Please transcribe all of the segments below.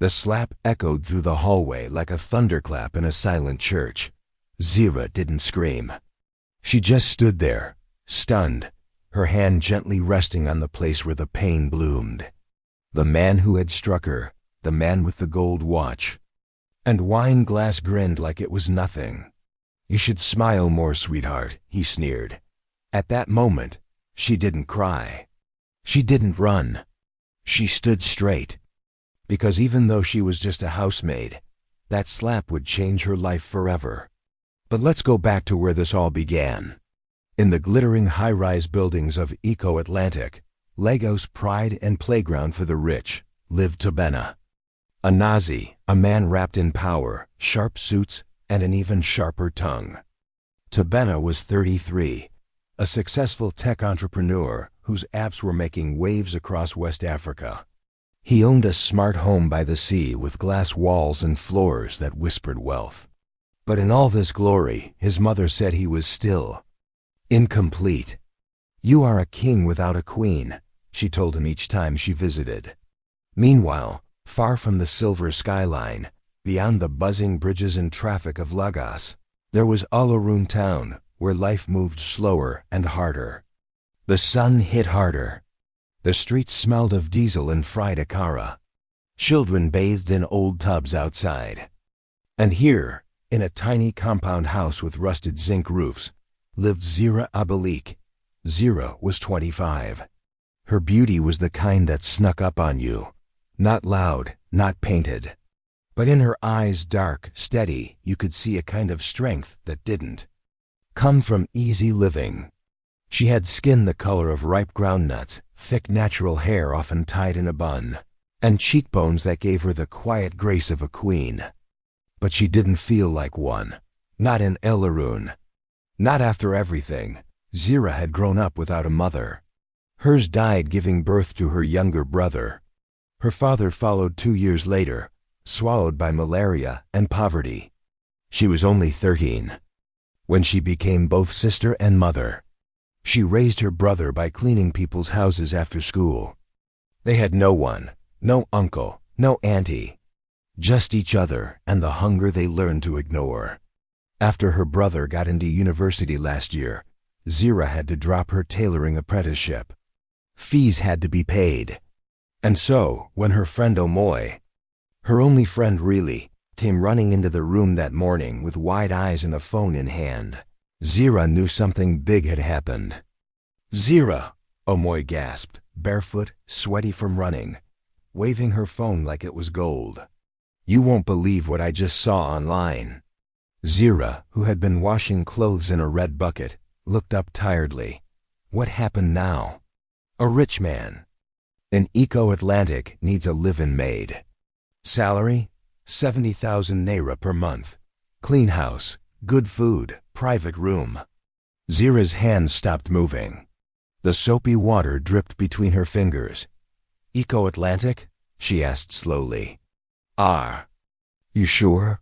The slap echoed through the hallway like a thunderclap in a silent church. Zira didn't scream. She just stood there, stunned, her hand gently resting on the place where the pain bloomed. The man who had struck her, the man with the gold watch. And Wineglass grinned like it was nothing. "You should smile more, sweetheart," he sneered. At that moment, she didn't cry. She didn't run. She stood straight. Because even though she was just a housemaid, that slap would change her life forever. But let's go back to where this all began. In the glittering high-rise buildings of Eko Atlantic, Lagos' pride and playground for the rich, lived Tobena. A Nazi, a man wrapped in power, sharp suits, and an even sharper tongue. Tobena was 33, a successful tech entrepreneur whose apps were making waves across West Africa. He owned a smart home by the sea with glass walls and floors that whispered wealth. But in all this glory, his mother said he was still incomplete. "You are a king without a queen," she told him each time she visited. Meanwhile, far from the silver skyline, beyond the buzzing bridges and traffic of Lagos, there was Alarun town, where life moved slower and harder. The sun hit harder. The streets smelled of diesel and fried akara. Children bathed in old tubs outside. And here, in a tiny compound house with rusted zinc roofs, lived Zira Abalik. Zira was 25. Her beauty was the kind that snuck up on you. Not loud, not painted. But in her eyes, dark, steady, you could see a kind of strength that didn't come from easy living. She had skin the color of ripe groundnuts, thick natural hair often tied in a bun, and cheekbones that gave her the quiet grace of a queen. But she didn't feel like one. Not in Alarun. Not after everything. Zira had grown up without a mother. Hers died giving birth to her younger brother. Her father followed 2 years later, swallowed by malaria and poverty. She was only 13 when she became both sister and mother. She raised her brother by cleaning people's houses after school. They had no one, no uncle, no auntie, just each other and the hunger they learned to ignore. After her brother got into university last year, Zira had to drop her tailoring apprenticeship. Fees had to be paid. And so, when her friend Omoy, her only friend really, came running into the room that morning with wide eyes and a phone in hand, Zira knew something big had happened. "Zira," Omoy gasped, barefoot, sweaty from running, waving her phone like it was gold. "You won't believe what I just saw online." Zira, who had been washing clothes in a red bucket, looked up tiredly. What happened now? A rich man in Eko Atlantic needs a live-in maid. Salary? 70,000 naira per month. Clean house, good food, private room. Zira's hands stopped moving. The soapy water dripped between her fingers. "Eko Atlantic?" she asked slowly. "Ah, you sure?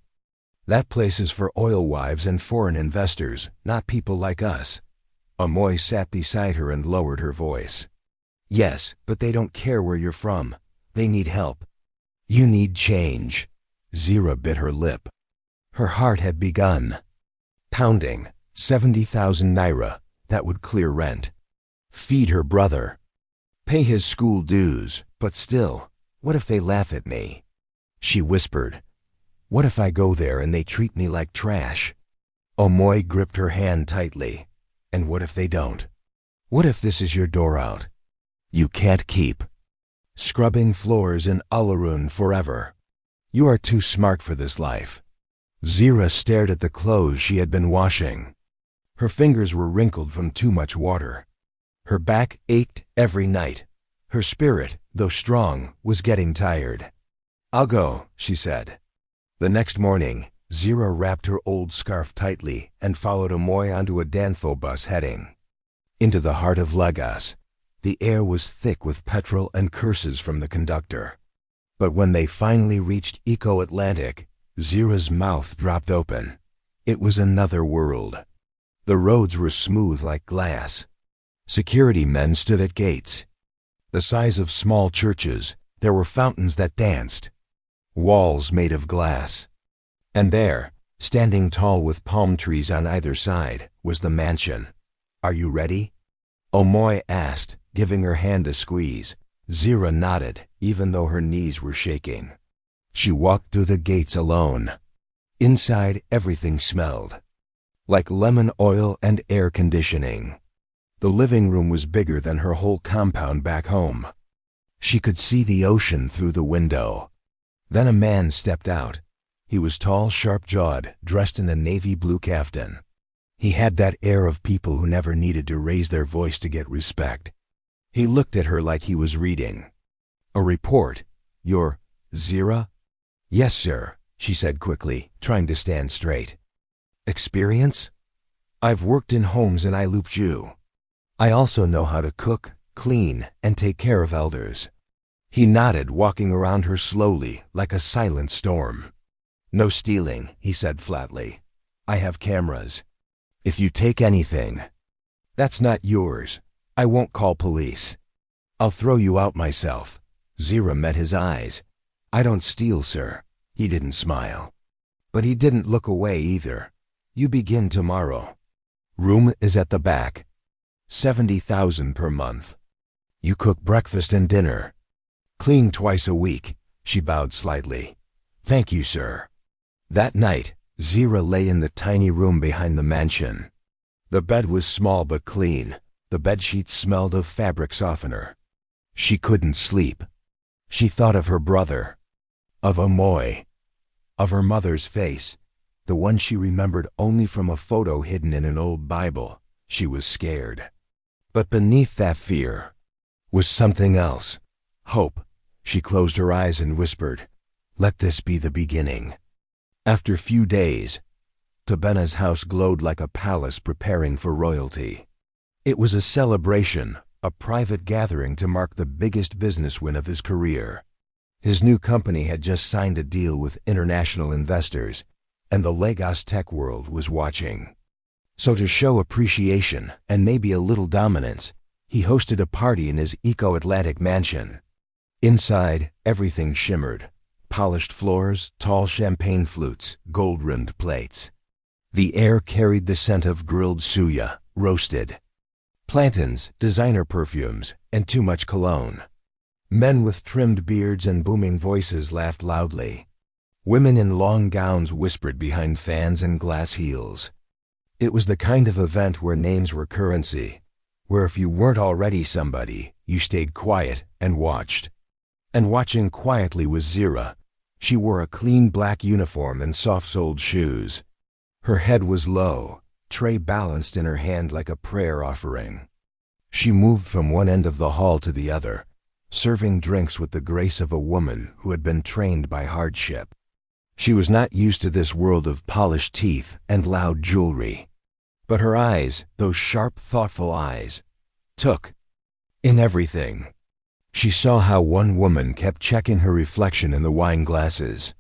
That place is for oil wives and foreign investors, not people like us." Amoy sat beside her and lowered her voice. "Yes, but they don't care where you're from. They need help. You need change." Zira bit her lip. Her heart had begun pounding. 70,000 naira, that would clear rent. Feed her brother. Pay his school dues, but still, what if they laugh at me? She whispered, "What if I go there and they treat me like trash?" Omoy gripped her hand tightly. "And what if they don't? What if this is your door out? You can't keep scrubbing floors in Alarun forever. You are too smart for this life." Zira stared at the clothes she had been washing. Her fingers were wrinkled from too much water. Her back ached every night. Her spirit, though strong, was getting tired. "I'll go," she said. The next morning, Zira wrapped her old scarf tightly and followed Amoy onto a Danfo bus heading into the heart of Lagos. The air was thick with petrol and curses from the conductor. But when they finally reached Eko Atlantic, Zira's mouth dropped open. It was another world. The roads were smooth like glass. Security men stood at gates. The size of small churches, there were fountains that danced. walls made of glass. And there, standing tall with palm trees on either side, was the mansion. "Are you ready?" Omoy asked, giving her hand a squeeze. Zira nodded, even though her knees were shaking. She walked through the gates alone. Inside, everything smelled like lemon oil and air conditioning. The living room was bigger than her whole compound back home. She could see the ocean through the window. Then a man stepped out. He was tall, sharp-jawed, dressed in a navy blue kaftan. He had that air of people who never needed to raise their voice to get respect. He looked at her like he was reading. "A report. You're Zira?" "Yes, sir," she said quickly, trying to stand straight. "Experience?" "I've worked in homes in Ilupju. I also know how to cook, clean, and take care of elders." He nodded, walking around her slowly, like a silent storm. "No stealing," he said flatly. "I have cameras. If you take anything that's not yours, I won't call police. I'll throw you out myself." Zira met his eyes. "I don't steal, sir." He didn't smile. But he didn't look away either. "You begin tomorrow. Room is at the back. 70,000 per month. You cook breakfast and dinner. Clean twice a week." She bowed slightly. "Thank you, sir." That night, Zira lay in the tiny room behind the mansion. The bed was small but clean. The bedsheets smelled of fabric softener. She couldn't sleep. She thought of her brother, of Omoy, of her mother's face, the one she remembered only from a photo hidden in an old Bible. She was scared. But beneath that fear was something else. Hope. She closed her eyes and whispered, "Let this be the beginning." After few days, Tabena's house glowed like a palace preparing for royalty. It was a celebration, a private gathering to mark the biggest business win of his career. His new company had just signed a deal with international investors, and the Lagos tech world was watching. So to show appreciation and maybe a little dominance, he hosted a party in his Eko Atlantic mansion. Inside, everything shimmered. Polished floors, tall champagne flutes, gold-rimmed plates. The air carried the scent of grilled suya, roasted plantains, designer perfumes, and too much cologne. Men with trimmed beards and booming voices laughed loudly. Women in long gowns whispered behind fans and glass heels. It was the kind of event where names were currency, where if you weren't already somebody, you stayed quiet and watched. And watching quietly was Zira. She wore a clean black uniform and soft-soled shoes. Her head was low, tray balanced in her hand like a prayer offering. She moved from one end of the hall to the other, serving drinks with the grace of a woman who had been trained by hardship. She was not used to this world of polished teeth and loud jewelry. But her eyes, those sharp, thoughtful eyes, took in everything. She saw how one woman kept checking her reflection in the wine glasses,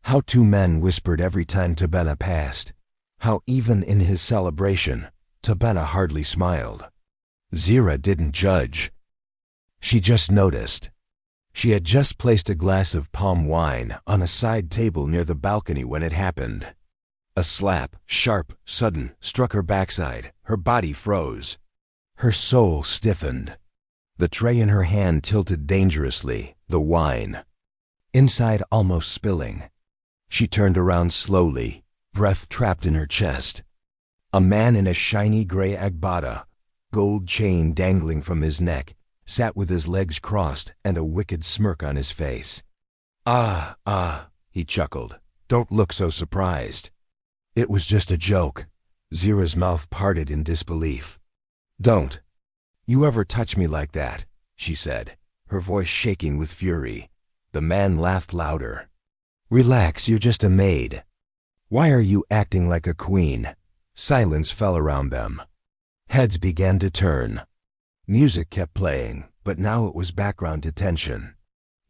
how two men whispered every time Tabena passed, how even in his celebration, Tabena hardly smiled. Zira didn't judge. She just noticed. She had just placed a glass of palm wine on a side table near the balcony when it happened. A slap, sharp, sudden, struck her backside. Her body froze. Her soul stiffened. The tray in her hand tilted dangerously, the wine inside almost spilling. She turned around slowly, breath trapped in her chest. A man in a shiny gray agbada, gold chain dangling from his neck, sat with his legs crossed and a wicked smirk on his face. Ah, he chuckled. "Don't look so surprised. It was just a joke." Zira's mouth parted in disbelief. "Don't you ever touch me like that," she said, her voice shaking with fury. The man laughed louder. "Relax, you're just a maid. Why are you acting like a queen?" Silence fell around them. Heads began to turn. Music kept playing, but now it was background to tension.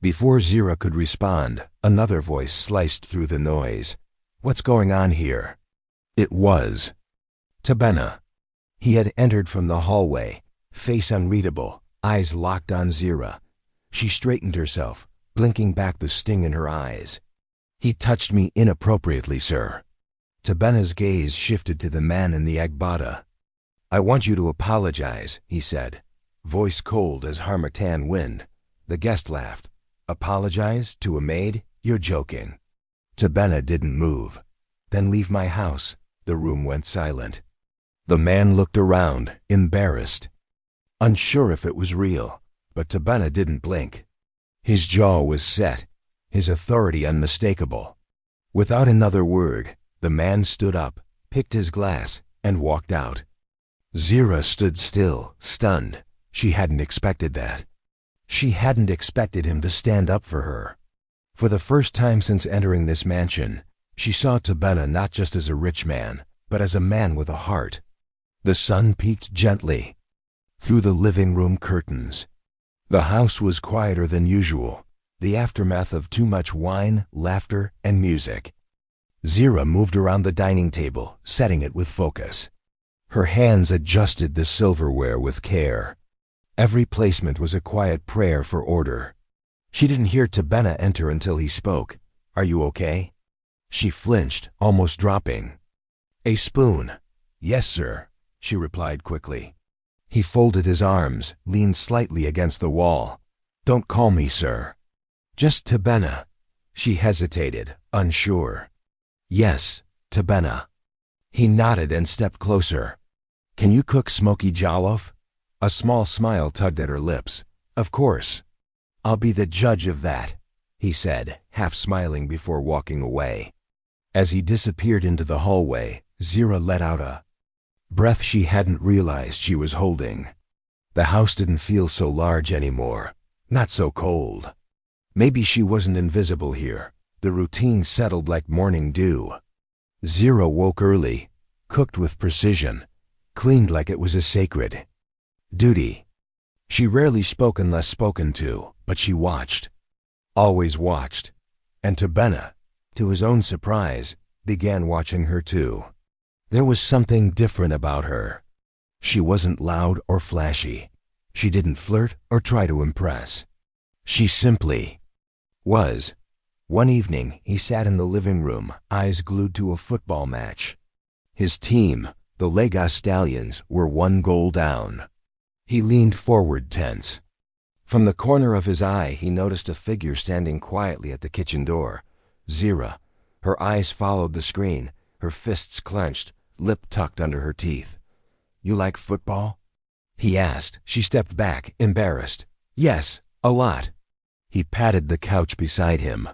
Before Zira could respond, another voice sliced through the noise. "What's going on here?" It was Tabena. He had entered from the hallway, face unreadable, eyes locked on Zira. She straightened herself, blinking back the sting in her eyes. "He touched me inappropriately, sir." Tabena's gaze shifted to the man in the agbada. "I want you to apologize," he said, voice cold as harmattan wind. The guest laughed. "Apologize to a maid? You're joking." Tabena didn't move. "Then leave my house." The room went silent. The man looked around, embarrassed, unsure if it was real, but Tabena didn't blink. His jaw was set, his authority unmistakable. Without another word, the man stood up, picked his glass, and walked out. Zira stood still, stunned. She hadn't expected that. She hadn't expected him to stand up for her. For the first time since entering this mansion, she saw Tabena not just as a rich man, but as a man with a heart. The sun peeked gently through the living room curtains. The house was quieter than usual, the aftermath of too much wine, laughter, and music. Zira moved around the dining table, setting it with focus. Her hands adjusted the silverware with care. Every placement was a quiet prayer for order. She didn't hear Tabena enter until he spoke. "Are you okay?" She flinched, almost dropping. "A spoon." "Yes, sir," she replied quickly. He folded his arms, leaned slightly against the wall. "Don't call me sir." "Just Tabena." She hesitated, unsure. "Yes, Tabena." He nodded and stepped closer. "Can you cook smoky jollof?" A small smile tugged at her lips. "Of course. I'll be the judge of that," he said, half smiling before walking away. As he disappeared into the hallway, Zira let out a breath she hadn't realized she was holding. The house didn't feel so large anymore, not so cold. Maybe she wasn't invisible here. The routine settled like morning dew. Zira woke early, cooked with precision, cleaned like it was a sacred duty. She rarely spoke unless spoken to, but she watched, always watched. And Tabena, to his own surprise, began watching her too. There was something different about her. She wasn't loud or flashy. She didn't flirt or try to impress. She simply was. One evening, he sat in the living room, eyes glued to a football match. His team, the Lagos Stallions, were 1 goal down. He leaned forward tense. From the corner of his eye, he noticed a figure standing quietly at the kitchen door. Zira. Her eyes followed the screen, her fists clenched, lip tucked under her teeth. "You like football?" he asked. She stepped back, embarrassed. "Yes, a lot." He patted the couch beside him.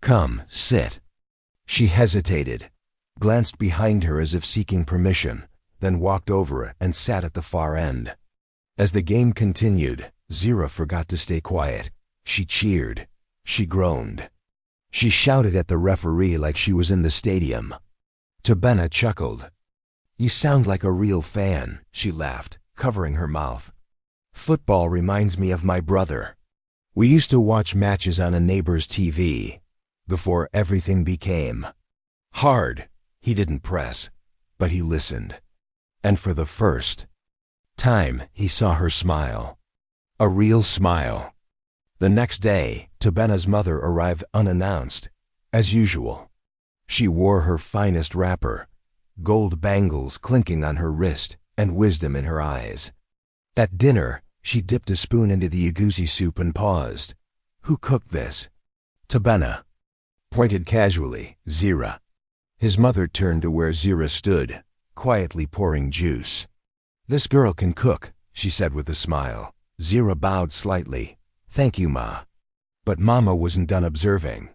"Come, sit." She hesitated, glanced behind her as if seeking permission, then walked over and sat at the far end. As the game continued, Zira forgot to stay quiet. She cheered. She groaned. She shouted at the referee like she was in the stadium. Tabena chuckled. "You sound like a real fan," she laughed, covering her mouth. "Football reminds me of my brother. We used to watch matches on a neighbor's TV. Before everything became hard, he didn't press, but he listened. And for the first time, he saw her smile. A real smile. The next day, Tabena's mother arrived unannounced, as usual. She wore her finest wrapper, gold bangles clinking on her wrist, and wisdom in her eyes. At dinner, she dipped a spoon into the egusi soup and paused. "Who cooked this?" "Tabena." Pointed casually, "Zira." His mother turned to where Zira stood, quietly pouring juice. "This girl can cook," she said with a smile. Zira bowed slightly. "Thank you, Ma." But Mama wasn't done observing.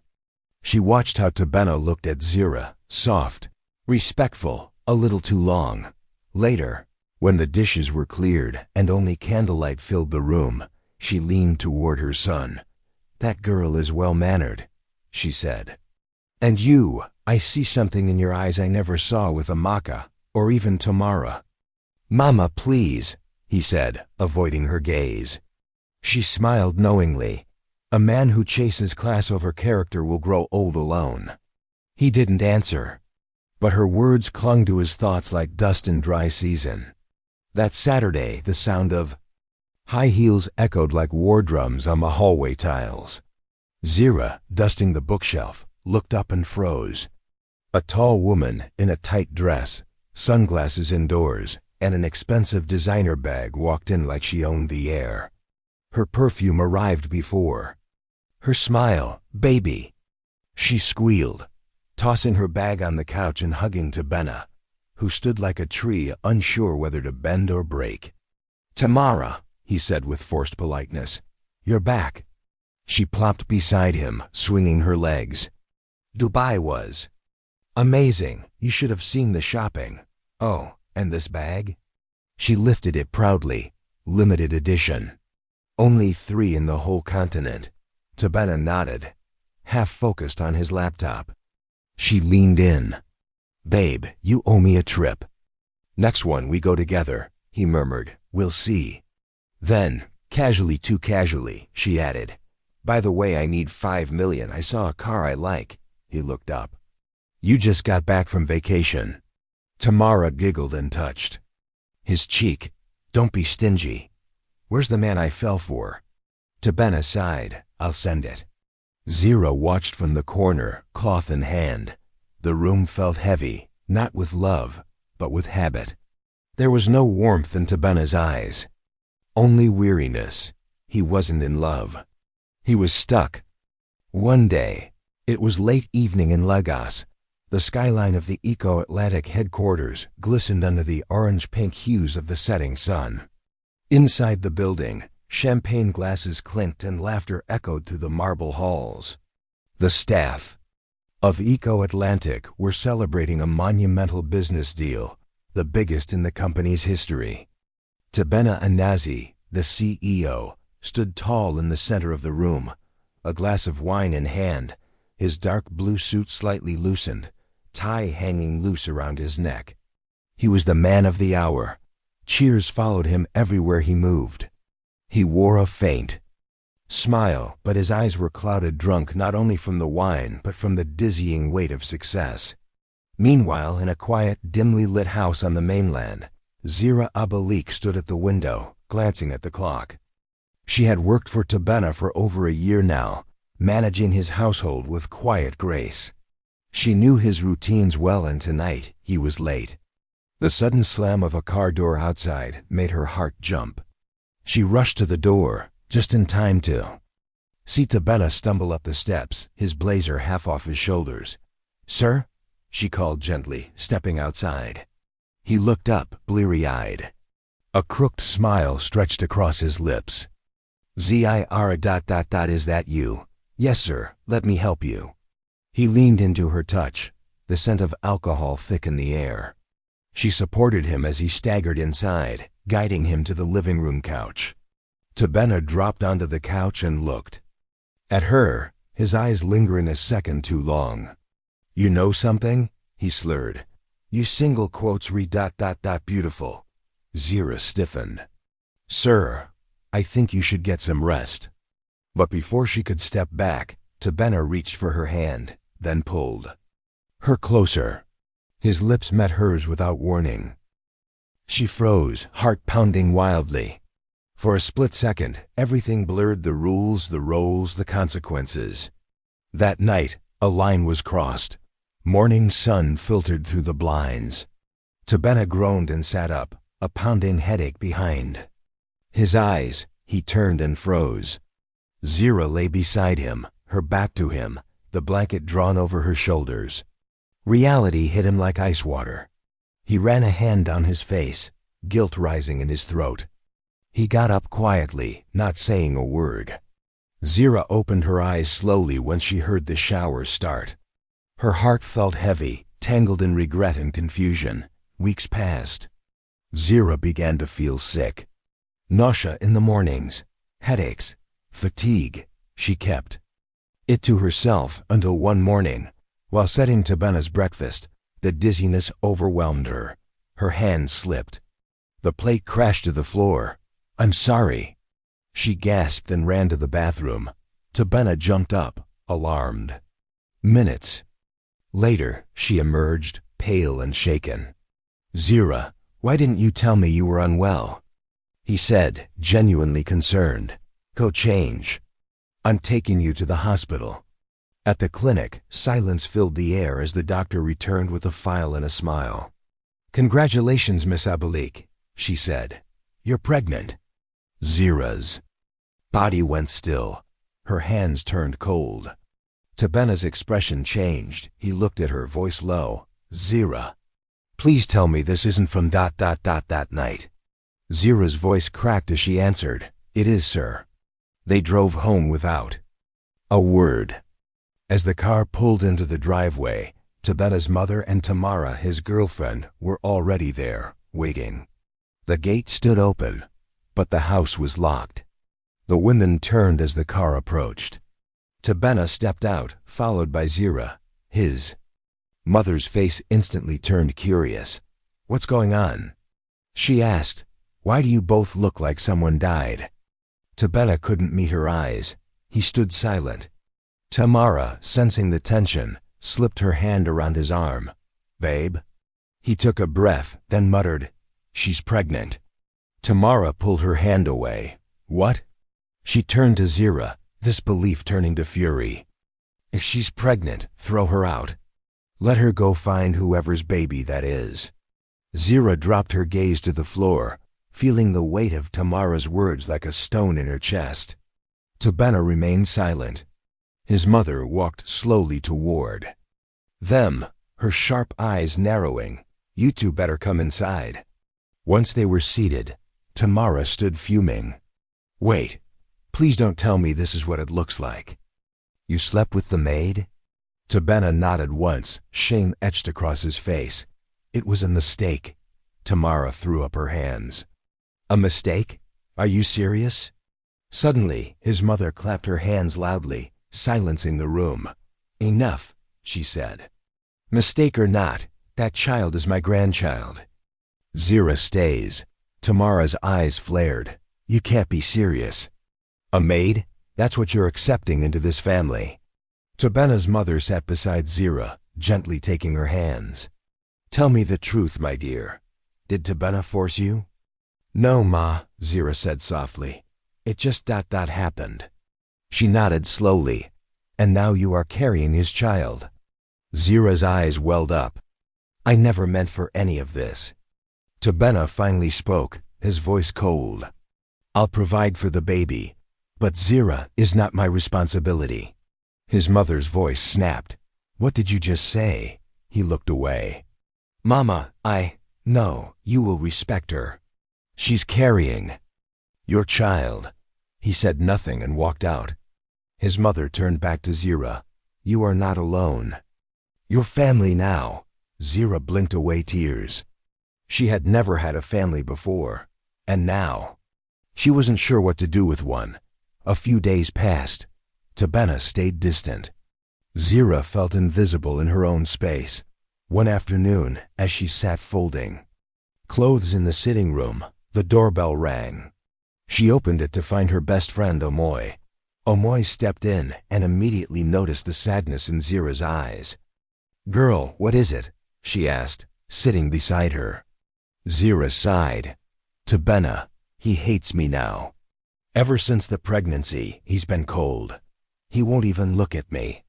She watched how Tabena looked at Zira, soft, respectful, a little too long. Later, when the dishes were cleared and only candlelight filled the room, she leaned toward her son. "That girl is well-mannered," she said. "And you, I see something in your eyes I never saw with Amaka, or even Tamara." "Mama, please," he said, avoiding her gaze. She smiled knowingly. A man who chases class over character will grow old alone. He didn't answer, but her words clung to his thoughts like dust in dry season. That Saturday, the sound of high heels echoed like war drums on the hallway tiles. Zira, dusting the bookshelf, looked up and froze. A tall woman in a tight dress, sunglasses indoors, and an expensive designer bag walked in like she owned the air. Her perfume arrived before. Her smile, baby. She squealed, tossing her bag on the couch and hugging Tabena, who stood like a tree unsure whether to bend or break. "Tamara," he said with forced politeness, "you're back." She plopped beside him, swinging her legs. "Dubai was amazing. You should have seen the shopping. Oh, and this bag?" She lifted it proudly. Limited edition. Only 3 in the whole continent. Tabena nodded, half focused on his laptop. She leaned in. "Babe, you owe me a trip." "Next one we go together," he murmured. "We'll see." Then, casually too casually, she added, "By the way, I need 5 million. I saw a car I like." He looked up. "You just got back from vacation." Tamara giggled and touched his cheek. "Don't be stingy. Where's the man I fell for?" Tabena sighed. "I'll send it." Zira watched from the corner, cloth in hand. The room felt heavy, not with love, but with habit. There was no warmth in Tabena's eyes. Only weariness. He wasn't in love. He was stuck. One day, it was late evening in Lagos. The skyline of the Eko Atlantic headquarters glistened under the orange-pink hues of the setting sun. Inside the building, champagne glasses clinked and laughter echoed through the marble halls. The staff of Eko Atlantic were celebrating a monumental business deal, the biggest in the company's history. Tabena Anazi, the CEO, stood tall in the center of the room, a glass of wine in hand, his dark blue suit slightly loosened, tie hanging loose around his neck. He was the man of the hour. Cheers followed him everywhere he moved. He wore a faint smile, but his eyes were clouded, drunk not only from the wine, but from the dizzying weight of success. Meanwhile, in a quiet, dimly lit house on the mainland, Zira Abalik stood at the window, glancing at the clock. She had worked for Tabena for over a year now, managing his household with quiet grace. She knew his routines well, and tonight he was late. The sudden slam of a car door outside made her heart jump. She rushed to the door, just in time to see Tabena stumble up the steps, his blazer half off his shoulders. "Sir?" she called gently, stepping outside. He looked up, bleary-eyed. A crooked smile stretched across his lips. "Zira ... Is that you?" "Yes, sir. Let me help you." He leaned into her touch, the scent of alcohol thick in the air. She supported him as he staggered inside, guiding him to the living room couch. Tabena dropped onto the couch and looked at her, his eyes lingering a second too long. "You know something?" he slurred. "You single quotes re ... beautiful." Zira stiffened. "Sir, I think you should get some rest." But before she could step back, Tabena reached for her hand, then pulled her closer. His lips met hers without warning. She froze, heart pounding wildly. For a split second, everything blurred: the rules, the roles, the consequences. That night, a line was crossed. Morning sun filtered through the blinds. Tabena groaned and sat up, a pounding headache behind his eyes. He turned and froze. Zira lay beside him, her back to him, the blanket drawn over her shoulders. Reality hit him like ice water. He ran a hand down his face, guilt rising in his throat. He got up quietly, not saying a word. Zira opened her eyes slowly when she heard the shower start. Her heart felt heavy, tangled in regret and confusion. Weeks passed. Zira began to feel sick. Nausea in the mornings, headaches, fatigue. She kept it to herself until one morning, while setting Tabena's breakfast, the dizziness overwhelmed her. Her hand slipped. The plate crashed to the floor. "I'm sorry." She gasped and ran to the bathroom. Tabena jumped up, alarmed. Minutes later, she emerged, pale and shaken. "Zira, why didn't you tell me you were unwell?" he said, genuinely concerned. "Go change." I'm taking you to the hospital. At the clinic, silence filled the air as the doctor returned with a file and a smile. Congratulations, Miss Abalik, she said. You're pregnant. Zira's body went still. Her hands turned cold. Tabena's expression changed. He looked at her, voice low. Zira, please tell me this isn't from ... that night. Zira's voice cracked as she answered, It is, sir. They drove home without a word. As the car pulled into the driveway, Tabena's mother and Tamara, his girlfriend, were already there, waiting. The gate stood open, but the house was locked. The women turned as the car approached. Tabena stepped out, followed by Zira. His mother's face instantly turned curious. What's going on? She asked. Why do you both look like someone died? Tabena couldn't meet her eyes. He stood silent. Tamara, sensing the tension, slipped her hand around his arm. Babe? He took a breath, then muttered, She's pregnant. Tamara pulled her hand away. What? She turned to Zira, disbelief turning to fury. If she's pregnant, throw her out. Let her go find whoever's baby that is. Zira dropped her gaze to the floor, feeling the weight of Tamara's words like a stone in her chest. Tabena remained silent. His mother walked slowly toward them, her sharp eyes narrowing. You two better come inside. Once they were seated, Tamara stood fuming. Wait, please don't tell me this is what it looks like. You slept with the maid? Tabena nodded once, shame etched across his face. It was a mistake. Tamara threw up her hands. A mistake? Are you serious? Suddenly, his mother clapped her hands loudly, silencing the room. Enough, she said. Mistake or not, that child is my grandchild. Zira stays. Tamara's eyes flared. You can't be serious. A maid? That's what you're accepting into this family. Tabena's mother sat beside Zira, gently taking her hands. Tell me the truth, my dear. Did Tabena force you? No, Ma, Zira said softly. It just happened. She nodded slowly. And now you are carrying his child. Zira's eyes welled up. I never meant for any of this. Tabena finally spoke, his voice cold. I'll provide for the baby, but Zira is not my responsibility. His mother's voice snapped. What did you just say? He looked away. Mama, no, you will respect her. She's carrying your child. He said nothing and walked out. His mother turned back to Zira. You are not alone. Your family now. Zira blinked away tears. She had never had a family before, and now she wasn't sure what to do with one. A few days passed. Tabena stayed distant. Zira felt invisible in her own space. One afternoon, as she sat folding clothes in the sitting room, the doorbell rang. She opened it to find her best friend Omoy. Omoy stepped in and immediately noticed the sadness in Zira's eyes. Girl, what is it? She asked, sitting beside her. Zira sighed. Tabena, he hates me now. Ever since the pregnancy, he's been cold. He won't even look at me.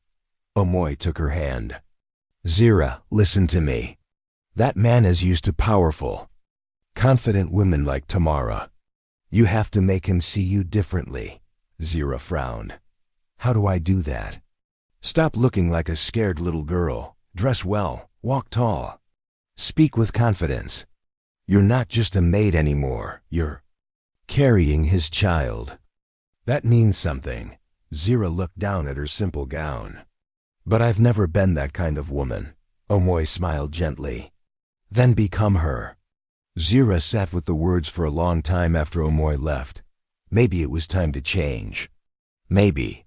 Omoy took her hand. Zira, listen to me. That man is used to powerful, confident women like Tamara. You have to make him see you differently. Zira frowned. How do I do that? Stop looking like a scared little girl. Dress well, walk tall. Speak with confidence. You're not just a maid anymore. You're carrying his child. That means something. Zira looked down at her simple gown. But I've never been that kind of woman. Omoy smiled gently. Then become her. Zira sat with the words for a long time after Omoy left. Maybe it was time to change. Maybe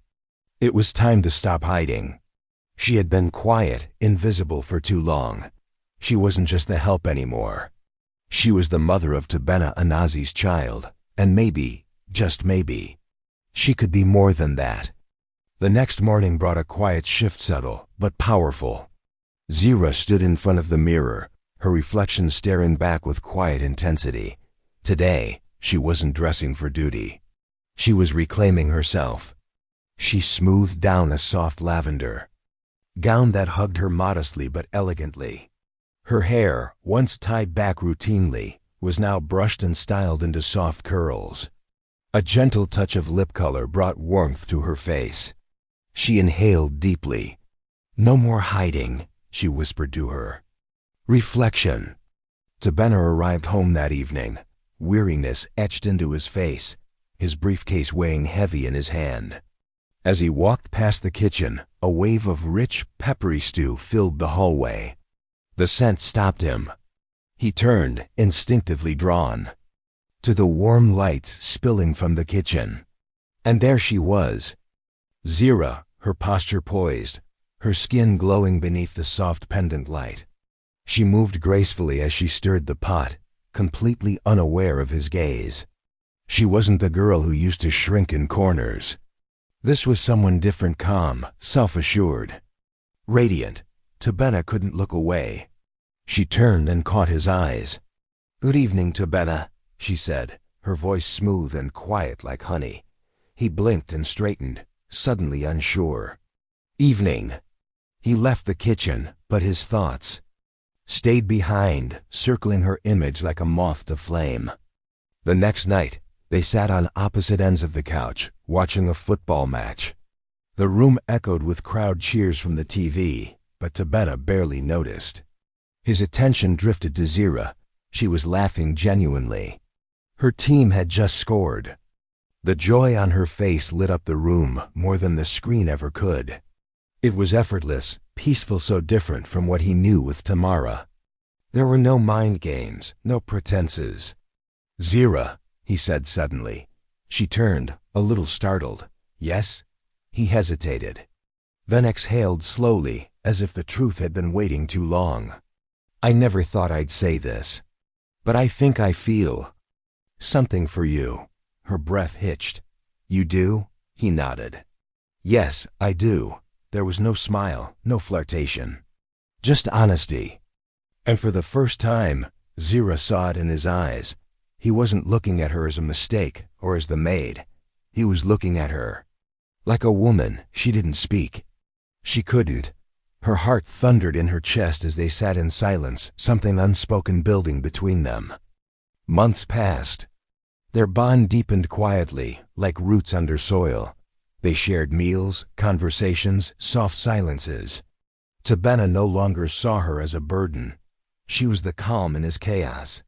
it was time to stop hiding. She had been quiet, invisible for too long. She wasn't just the help anymore. She was the mother of Tabena Anazi's child, and maybe, just maybe, she could be more than that. The next morning brought a quiet shift, subtle but powerful. Zira stood in front of the mirror, her reflection staring back with quiet intensity. Today, she wasn't dressing for duty. She was reclaiming herself. She smoothed down a soft lavender gown that hugged her modestly but elegantly. Her hair, once tied back routinely, was now brushed and styled into soft curls. A gentle touch of lip color brought warmth to her face. She inhaled deeply. "No more hiding," she whispered to her. Reflection. Tabena arrived home that evening, weariness etched into his face, his briefcase weighing heavy in his hand. As he walked past the kitchen, a wave of rich, peppery stew filled the hallway. The scent stopped him. He turned, instinctively drawn to the warm light spilling from the kitchen. And there she was, Zira, her posture poised, her skin glowing beneath the soft pendant light. She moved gracefully as she stirred the pot, completely unaware of his gaze. She wasn't the girl who used to shrink in corners. This was someone different, calm, self-assured, radiant. Tabena couldn't look away. She turned and caught his eyes. "Good evening, Tabena," she said, her voice smooth and quiet like honey. He blinked and straightened, suddenly unsure. "Evening." He left the kitchen, but his thoughts stayed behind, circling her image like a moth to flame. The next night, they sat on opposite ends of the couch, watching a football match. The room echoed with crowd cheers from the TV, but Tabena barely noticed. His attention drifted to Zira. She was laughing genuinely. Her team had just scored. The joy on her face lit up the room more than the screen ever could. It was effortless, peaceful, so different from what he knew with Tamara. There were no mind games, no pretenses. "Zira," he said suddenly. She turned, a little startled. "Yes?" He hesitated, then exhaled slowly, as if the truth had been waiting too long. "I never thought I'd say this, but I think I feel something for you." Her breath hitched. "You do?" He nodded. "Yes, I do." There was no smile, no flirtation, just honesty. And for the first time, Zira saw it in his eyes. He wasn't looking at her as a mistake or as the maid. He was looking at her like a woman. She didn't speak. She couldn't. Her heart thundered in her chest as they sat in silence, something unspoken building between them. Months passed. Their bond deepened quietly, like roots under soil. They shared meals, conversations, soft silences. Tabena no longer saw her as a burden. She was the calm in his chaos,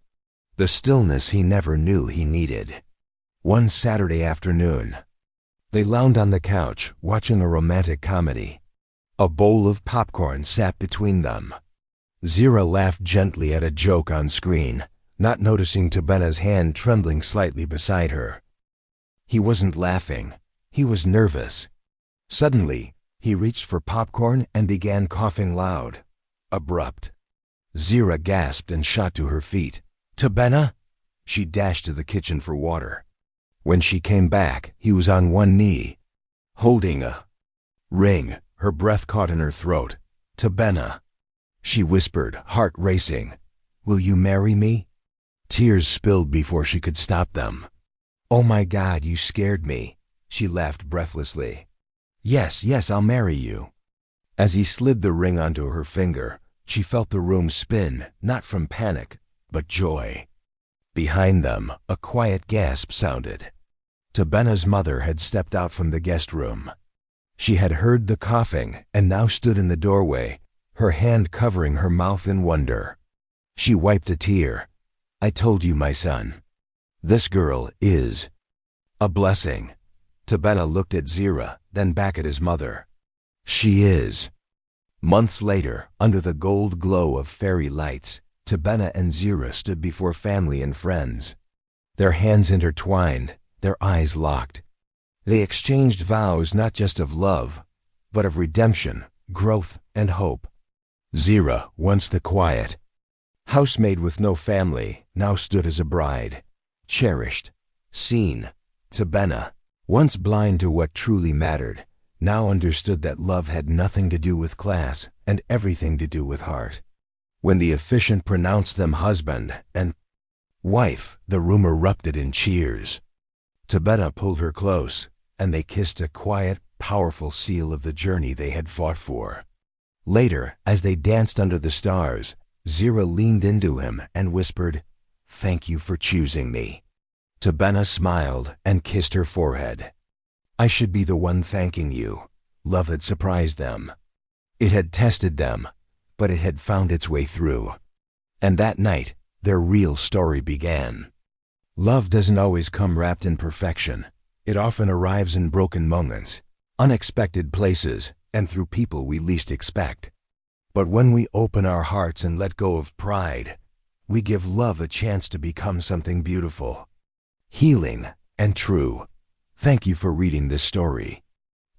the stillness he never knew he needed. One Saturday afternoon, they lounged on the couch, watching a romantic comedy. A bowl of popcorn sat between them. Zira laughed gently at a joke on screen, not noticing Tabena's hand trembling slightly beside her. He wasn't laughing. He was nervous. Suddenly, he reached for popcorn and began coughing loud. Abrupt. Zira gasped and shot to her feet. "Tabena?" She dashed to the kitchen for water. When she came back, he was on one knee, holding a ring. Her breath caught in her throat. "Tabena," she whispered, heart racing. "Will you marry me?" Tears spilled before she could stop them. "Oh my God, you scared me." She laughed breathlessly. Yes, I'll marry you." As he slid the ring onto her finger, she felt the room spin, not from panic, but joy. Behind them, a quiet gasp sounded. Tabena's mother had stepped out from the guest room. She had heard the coughing and now stood in the doorway, her hand covering her mouth in wonder. She wiped a tear. "I told you, my son. This girl is a blessing." Tabena looked at Zira, then back at his mother. "She is." Months later, under the gold glow of fairy lights, Tabena and Zira stood before family and friends. Their hands intertwined, their eyes locked. They exchanged vows not just of love, but of redemption, growth, and hope. Zira, once the quiet housemaid with no family, now stood as a bride, cherished, seen. Tabena, once blind to what truly mattered, now understood that love had nothing to do with class and everything to do with heart. When the officiant pronounced them husband and wife, the room erupted in cheers. Tabena pulled her close, and they kissed a quiet, powerful seal of the journey they had fought for. Later, as they danced under the stars, Zira leaned into him and whispered, "Thank you for choosing me." Tabena smiled and kissed her forehead. "I should be the one thanking you." Love had surprised them. It had tested them, but it had found its way through. And that night, their real story began. Love doesn't always come wrapped in perfection. It often arrives in broken moments, unexpected places, and through people we least expect. But when we open our hearts and let go of pride, we give love a chance to become something beautiful, healing, and true. Thank you for reading this story.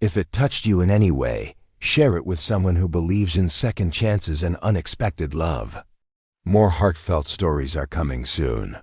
If it touched you in any way, share it with someone who believes in second chances and unexpected love. More heartfelt stories are coming soon.